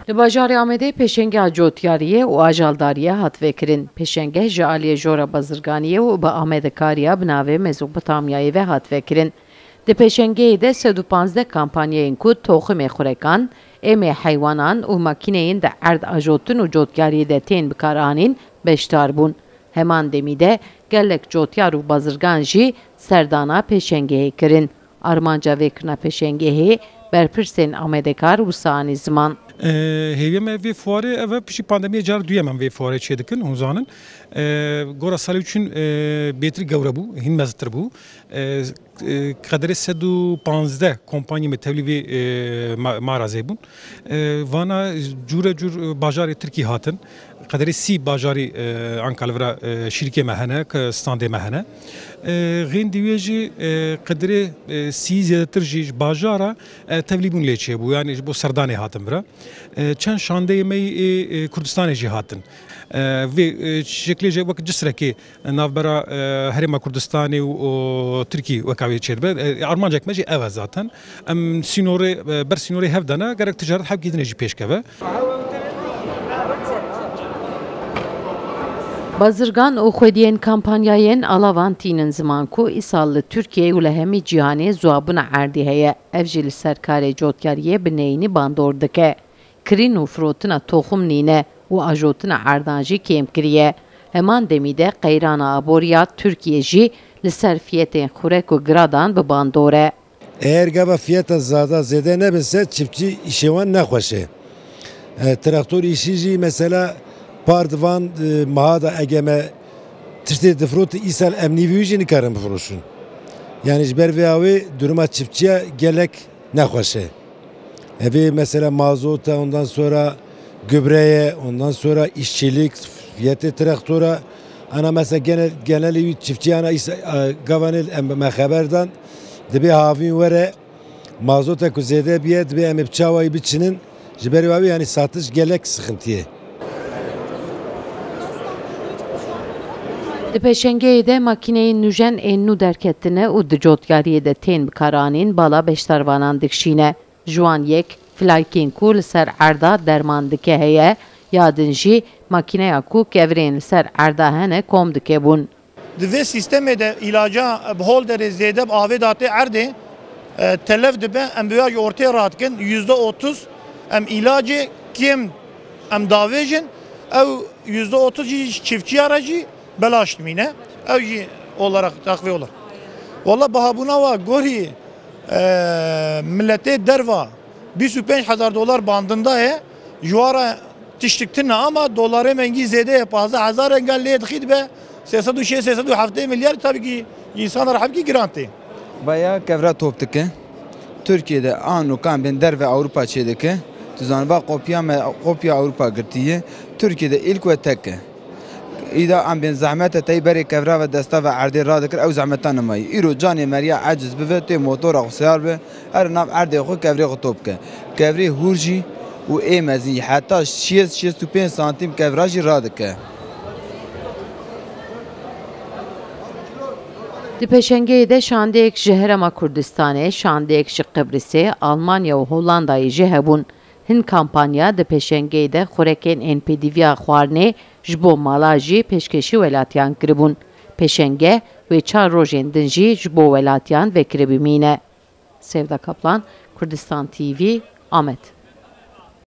Li bajarê Amedê pêşengeha Cotyariyê û ajaldariyê hat vekirin. Pêşengeh ji aliyê jora bazirganiyê û bi amedekariya bi navê Mezopotamyayê ve hat vekirin. Di pêşengehê de 115 kampanyayên ku toxumê xurekan, emê heywanan û makîneyên de erd ajotin û cotyariyê de tên bikaranîn beşdar bûn. Heman demî de gelek cotyar û bazirgan jî serdana pêşengehê kirin. Armanca vekirina pêşengehê berpirsên amedekar û sanî ziman. Hêviyem ev vê fuarê ev pişî pandemiye car duyem em vê fuarê çê dikin hûzanin. Gora salê üçün bêtir gewre bû, hîn meztir bû. Qederê 115 kompanyê me tevlî vê marazê bûn. Vana cure cur bajarê Tirkî hatin. Qederê 30 bajarî Ankalvira şîrkê me hene, standê me hene. Xên dîwê jî qederê 30 zêdetir jî bajara tevlî bûn lê çêbû. Yani ji bo serdanê hatin bira. Çend şandeyê me Kurdistanê jî hatin. Vê şeklê jê wek cisrekê navbera Herêma Kurdistanê û Tirkî weka wê çêdibe. Armancek me jî ev e zaten. Em sînorê ber sînorê hev dane gerek ticaret hevkî dinê jî pêşkeve. Bazırgan û xwediyên kampanyayên alavan tînin ziman ku îsal li Tirkiye û li hemî cîhanê zuabûna erdî heye. Ev jî li ser karê cotyariyê bi neyînî bandor dike. Kirîn û firotina toxum nîne û ajotina erdan jî kêm kiriye. Heman demî de qeyrana aboriya Tirkiye jî li ser fiyetên xurek û giradan bi bandor e. Eğer gava fiyata zede nebese çiftçi işevan nexweşe. Traktör işi jî mesela Pardivan mahada egeme tiştê difrot îsal em nîvî jî nikarin bifroşin. Yani ji ber vê awê duruma çiftçiya gelek nexweşe. Evê mesela mazota, ondan sonra gübreye, ondan sonra işçilik, fiyatê traktora. Ana mesela genelî çiftçi ana gavanê em me xeber dan dibe havîn were mazota ku zêde biye dibe em bi çawayê biçinin ji ber awê yani satış gelek sıxıntıye. Di pêşengehê de makîneyên nûjen ên nû derketine û di cotyariyê de tên bikaranîn bala beşdarvanan dikşîne. Ji wan yek flaykên ku li ser erda derman dike heye, ya din jî makîneya ku kevirên li ser erda hene kom dike bûn. Di vê sîstemê de îlaca bi holderê zêde bi avê datê erdê telef dibe em bi ya jî ortaya radikin %30 em îlacê kêm em davêjin ew %30 jî çiftçiya re jî belaş mine ev jî olarak takviye olur. Valla bahabuna va gorî milletê derva $25,000 bandında ye juara tiştiktirne ama doları mengi zede ye 15,000 engel lê dixî dibe 360-370 milyar tabii ki insanlar hepki girantê. Baya kevra top dike. Türkiye'de an û kan bên derve Avrupa çê dike. Tu zanî kopya Avrupa girtiye. Türkiye'de ilk ve tek e. İda am bin zahmete teyberê kevra ve desta ve erdê radikir ew zahmetan nemayî. Îro canê meriya aciz bibe tê motora xwesiyar be her nav erdê xwe kevrê xwe top bike. Kevrê hûr jî û ê mezî heta 65 santîm kevra jî radike. Di pêşengehê de şandeyek ji Herêma Kurdistanê, şandeyek ji Qibrisê, Almanya û Hollandayê jî hebûn. Hin kampanya di pêşengehê de xurekên NPDVya xwarinê ji bo mala jî pêşkêşî welatiyan kiribûn. Pêşengeh wê 4 rojên din jî ji bo welatiyan vekiribîmîne. Sevda Kaplan, Kurdistan TV, Amed.